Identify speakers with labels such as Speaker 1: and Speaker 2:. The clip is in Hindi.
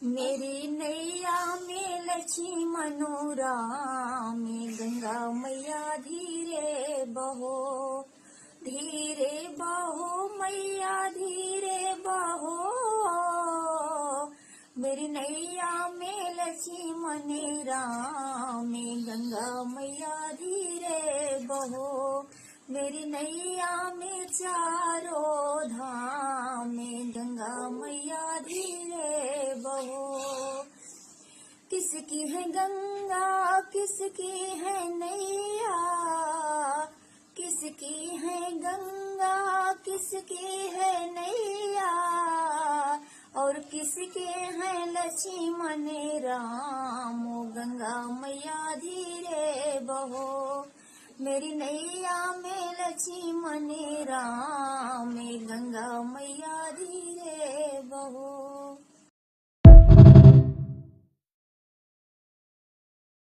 Speaker 1: मेरी नैया में लक्ष्मण राम में गंगा मैया धीरे बहो मैया धीरे बहो। मेरी नैया में लक्ष्मण राम में गंगा मैया धीरे बहो। मेरी नैया में चारों धाम में गंगा मैया धीरे बहो। किसकी है गंगा किसकी है नैया, किसकी है गंगा किसकी है नैया, और किसके हैं लक्ष्मण राम गंगा मैया धीरे बहो। मेरी नैया में लक्ष्मण राम गंगा मैया धीरे बहो।